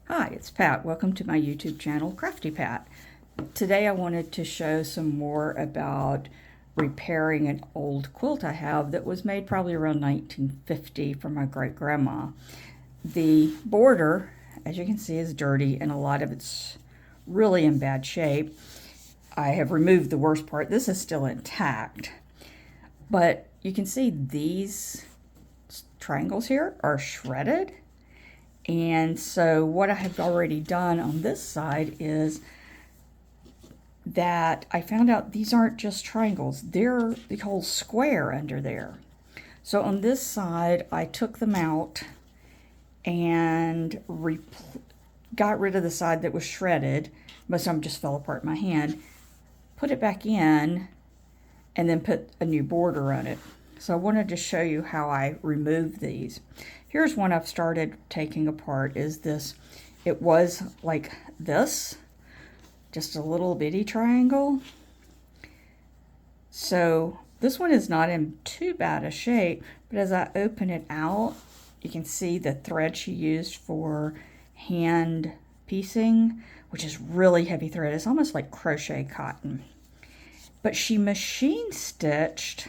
Hi, it's Pat. Welcome to my YouTube channel, Crafty Pat. Today I wanted to show some more about repairing an old quilt I have that was made probably around 1950 from my great-grandma. The border, as you can see, is dirty and a lot of it's really in bad shape. I have removed the worst part. This is still intact, but you can see these triangles here are shredded. And so what I have already done on this side is that I found out these aren't just triangles, they're the whole square under there. So on this side, I took them out and got rid of the side that was shredded. Most of them just fell apart in my hand. Put it back in and then put a new border on it. So I wanted to show you how I removed these. Here's one I've started taking apart is this. It was like this, just a little bitty triangle. So this one is not in too bad a shape, but as I open it out, you can see the thread she used for hand piecing, which is really heavy thread. It's almost like crochet cotton. But she machine stitched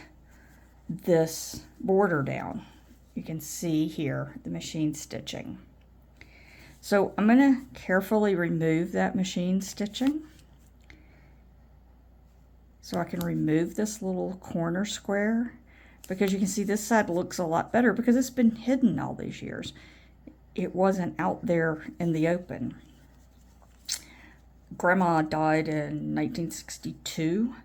this border down. You can see here the machine stitching. So I'm going to carefully remove that machine stitching so I can remove this little corner square, because you can see this side looks a lot better because it's been hidden all these years. It wasn't out there in the open. Grandma died in 1962.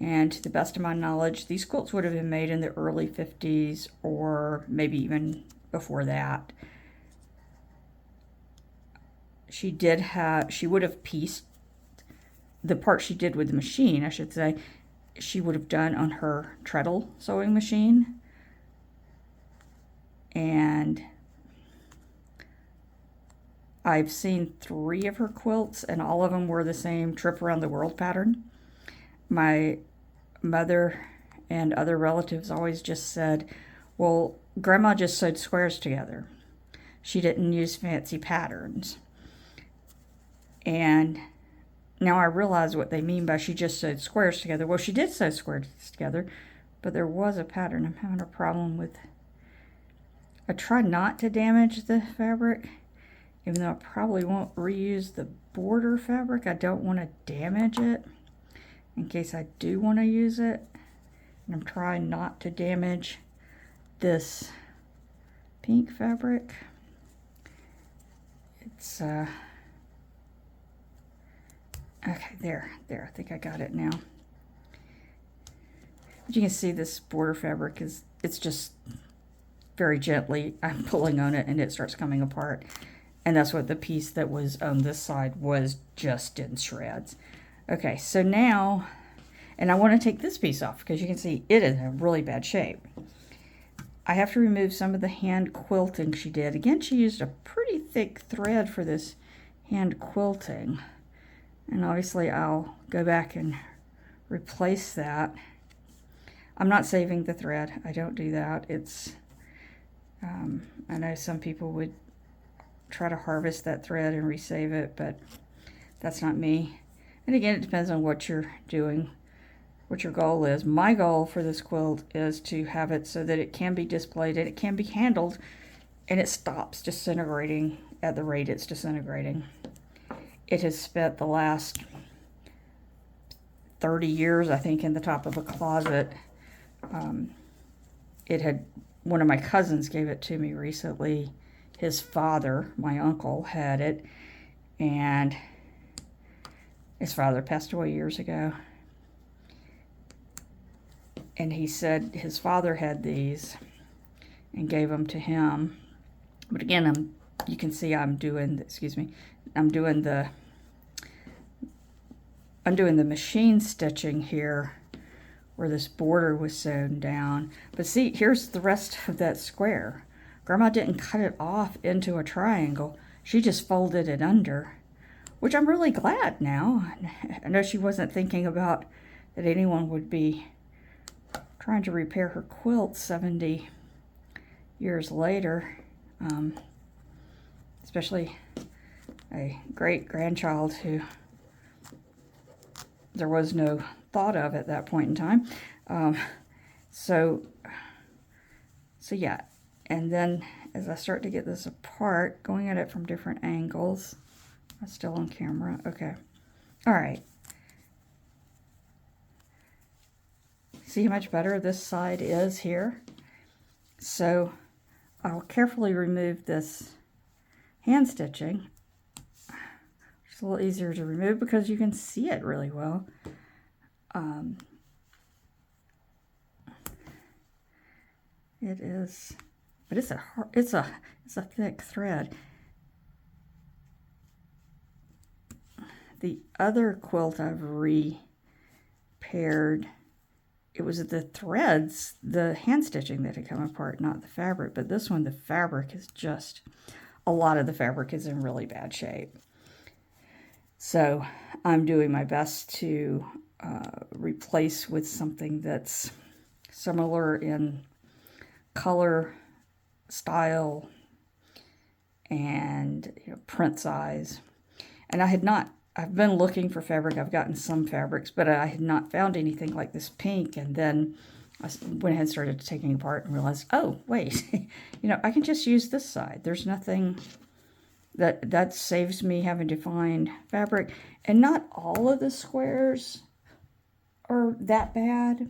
And to the best of my knowledge, these quilts would have been made in the early 50s or maybe even before that. She would have pieced the part she did with the machine, I should say, she would have done on her treadle sewing machine. And I've seen 3 of her quilts, and all of them were the same trip around the world pattern. My mother and other relatives always just said, well, Grandma just sewed squares together. She didn't use fancy patterns. And now I realize what they mean by she just sewed squares together. Well, she did sew squares together, but there was a pattern. I'm having a problem with. I try not to damage the fabric, even though I probably won't reuse the border fabric. I don't want to damage it in case I do want to use it. And I'm trying not to damage this pink fabric. It's okay, there, I think I got it now. But you can see this border fabric it's just very gently, I'm pulling on it and it starts coming apart. And that's what the piece that was on this side was, just in shreds. Okay, so now, and I want to take this piece off because you can see it is in really bad shape. I have to remove some of the hand quilting she did. Again, she used a pretty thick thread for this hand quilting. And obviously I'll go back and replace that. I'm not saving the thread. I don't do that. It's, I know some people would try to harvest that thread and resave it, but that's not me. And again, it depends on what you're doing, what your goal is. My goal for this quilt is to have it so that it can be displayed and it can be handled and it stops disintegrating at the rate it's disintegrating. It has spent the last 30 years, I think, in the top of a closet. One of my cousins gave it to me recently. His father, my uncle, had it, and his father passed away years ago. And he said his father had these and gave them to him. But again, you can see I'm doing the machine stitching here where this border was sewn down. But see, here's the rest of that square. Grandma didn't cut it off into a triangle. She just folded it under, which I'm really glad now. I know she wasn't thinking about that anyone would be trying to repair her quilt 70 years later, especially a great-grandchild who there was no thought of at that point in time. So yeah, and then as I start to get this apart, going at it from different angles, I'm still on camera, okay. All right. See how much better this side is here? So I'll carefully remove this hand stitching. It's a little easier to remove because you can see it really well. It is, but it's a thick thread. The other quilt I've repaired, it was the threads, the hand stitching that had come apart, not the fabric. But this one, the fabric is just, a lot of the fabric is in really bad shape. So I'm doing my best to replace with something that's similar in color, style, and print size. And I've been looking for fabric. I've gotten some fabrics, but I had not found anything like this pink. And then I went ahead and started taking it apart and realized, oh, wait, I can just use this side. There's nothing that saves me having to find fabric. And not all of the squares are that bad.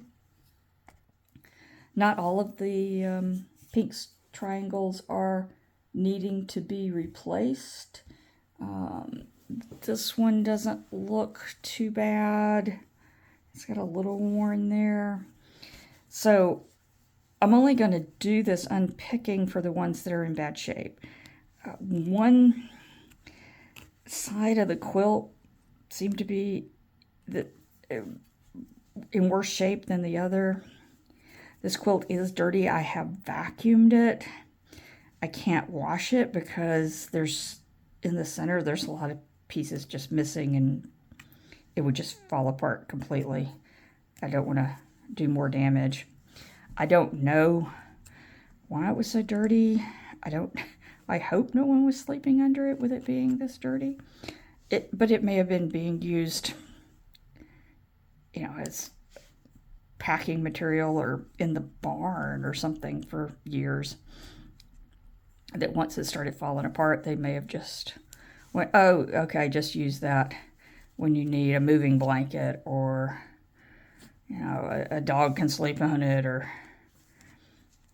Not all of the pink triangles are needing to be replaced. This one doesn't look too bad. It's got a little worn there. So I'm only going to do this unpicking for the ones that are in bad shape. One side of the quilt seemed to be in worse shape than the other. This quilt is dirty. I have vacuumed it. I can't wash it because in the center there's a lot of pieces just missing and it would just fall apart completely. I don't want to do more damage. I don't know why it was so dirty. I hope no one was sleeping under it with it being this dirty. But it may have been being used, as packing material or in the barn or something for years. That once it started falling apart, they may have just went, oh, okay, just use that when you need a moving blanket or, a dog can sleep on it or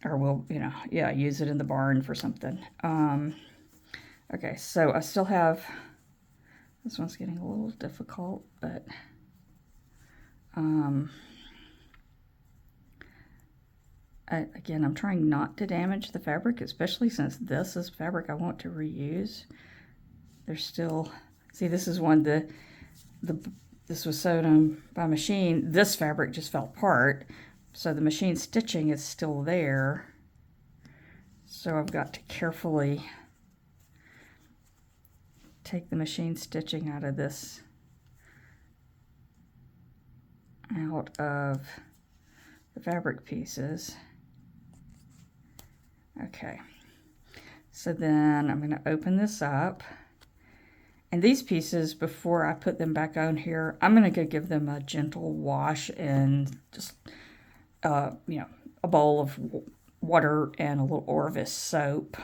we'll, use it in the barn for something. Okay, so I still have, this one's getting a little difficult, but again, I'm trying not to damage the fabric, especially since this is fabric I want to reuse. There's still, see, this is one, this was sewed on by machine. This fabric just fell apart, so the machine stitching is still there. So I've got to carefully take the machine stitching out of this, out of the fabric pieces. Okay, so then I'm going to open this up. And these pieces, before I put them back on here, I'm going to give them a gentle wash and just, a bowl of water and a little Orvis soap.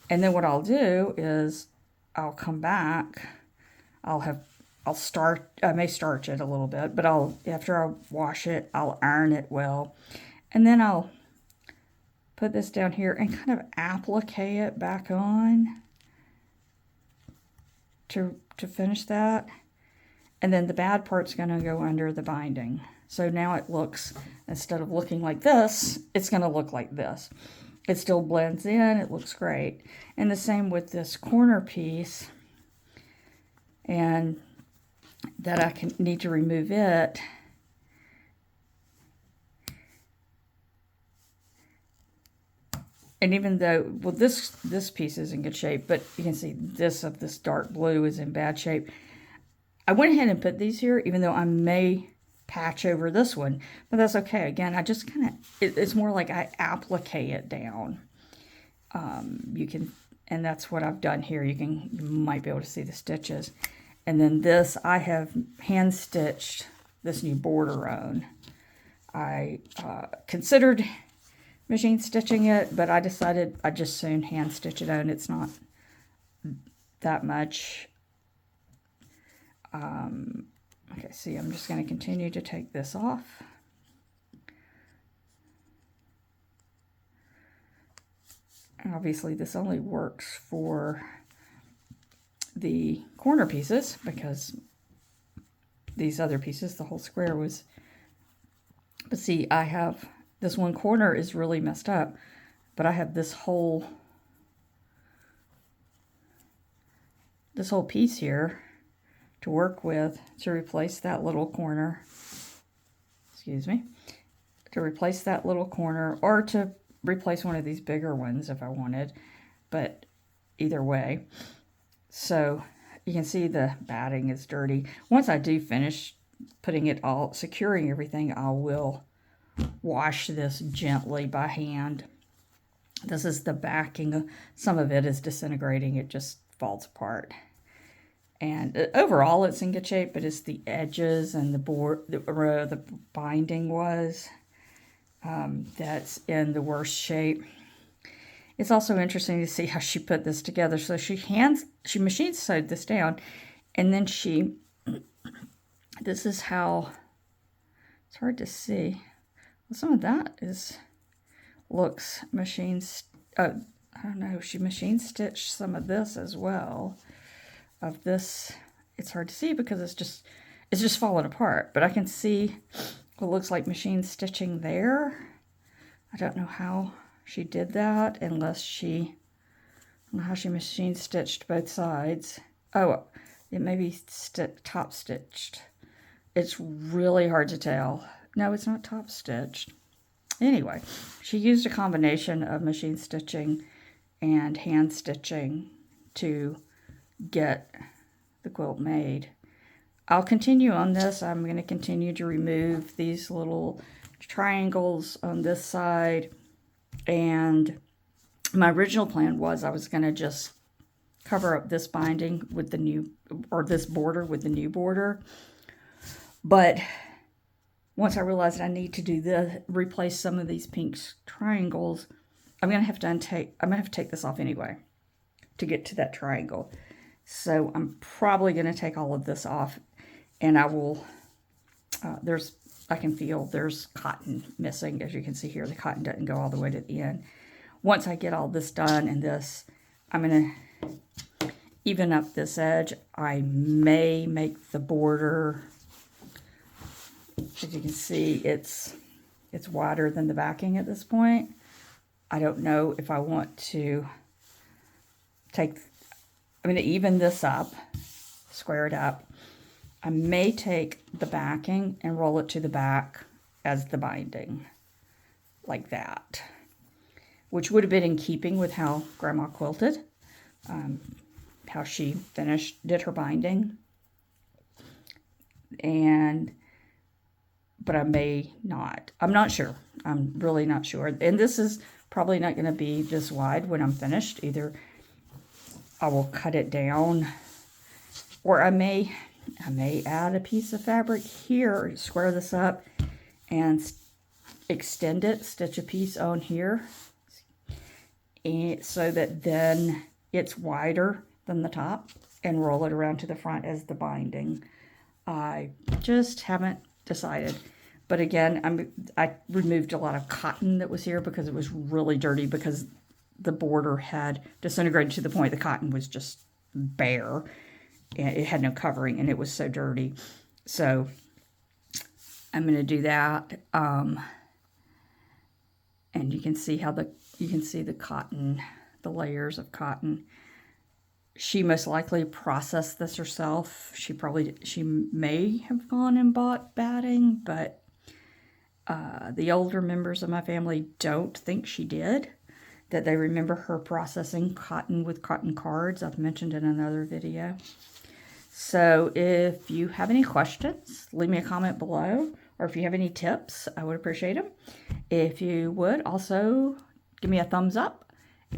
And then what I'll do is I'll come back. I may starch it a little bit, but after I wash it, I'll iron it well. And then I'll put this down here and kind of applique it back on to finish that. And then the bad part's going to go under the binding. So now it looks, instead of looking like this, it's going to look like this. It still blends in, it looks great. And the same with this corner piece. And that I need to remove it. And even though, well, this piece is in good shape, but you can see this dark blue is in bad shape. I went ahead and put these here, even though I may patch over this one, but that's okay. Again, I just kind of, it's more like I applique it down. You can And that's what I've done here. You might be able to see the stitches. And then this, I have hand stitched this new border on. I considered machine stitching it, but I decided I'd just soon hand stitch it on. It's not that much. Okay, see, I'm just going to continue to take this off. And obviously this only works for the corner pieces, because these other pieces, the whole square was, but see, I have, this one corner is really messed up, but I have this whole piece here to work with to replace that little corner, excuse me, to replace that little corner, or to replace one of these bigger ones if I wanted, but either way. So you can see the batting is dirty. Once I do finish putting it all, securing everything, I will wash this gently by hand. This is the backing. Some of it is disintegrating. It just falls apart. And overall it's in good shape, but it's the edges and the board, the binding was, that's in the worst shape. It's also interesting to see how she put this together. So she machine sewed this down, and then this is how, it's hard to see. Well, some of that looks I don't know, she machine stitched some of this as well. Of this, it's hard to see because it's just falling apart, but I can see what looks like machine stitching there. I don't know how she did that, unless I don't know how she machine stitched both sides. Oh, it may be top stitched. It's really hard to tell. No, it's not top stitched. Anyway, she used a combination of machine stitching and hand stitching to get the quilt made. I'll continue on this. I'm going to continue to remove these little triangles on this side, and my original plan was I was going to just cover up this binding with the new, or this border with the new border, but once I realized I need to do this, replace some of these pink triangles, I'm going to have to take this off anyway to get to that triangle. So I'm probably going to take all of this off, and I will, I can feel there's cotton missing. As you can see here, the cotton doesn't go all the way to the end. Once I get all this done and this, I'm going to even up this edge. I may make the border, as you can see, it's wider than the backing at this point. I don't know if I want to I'm going to even this up, square it up. I may take the backing and roll it to the back as the binding, like that, which would have been in keeping with how Grandma quilted, how she did her binding. But I may not. I'm not sure. I'm really not sure. And this is probably not going to be this wide when I'm finished. Either I will cut it down, or I may add a piece of fabric here, square this up, and extend it, stitch a piece on here, and so that then it's wider than the top, and roll it around to the front as the binding. I just haven't decided. But again, I removed a lot of cotton that was here because it was really dirty, because the border had disintegrated to the point the cotton was just bare. And it had no covering, and it was so dirty. So I'm going to do that. And you can see how the cotton, the layers of cotton. She most likely processed this herself. She may have gone and bought batting, but the older members of my family don't think she did. That they remember her processing cotton with cotton cards. I've mentioned in another video. So if you have any questions, leave me a comment below, or if you have any tips, I would appreciate them. If you would, also give me a thumbs up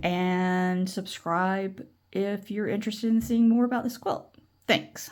and subscribe if you're interested in seeing more about this quilt. Thanks.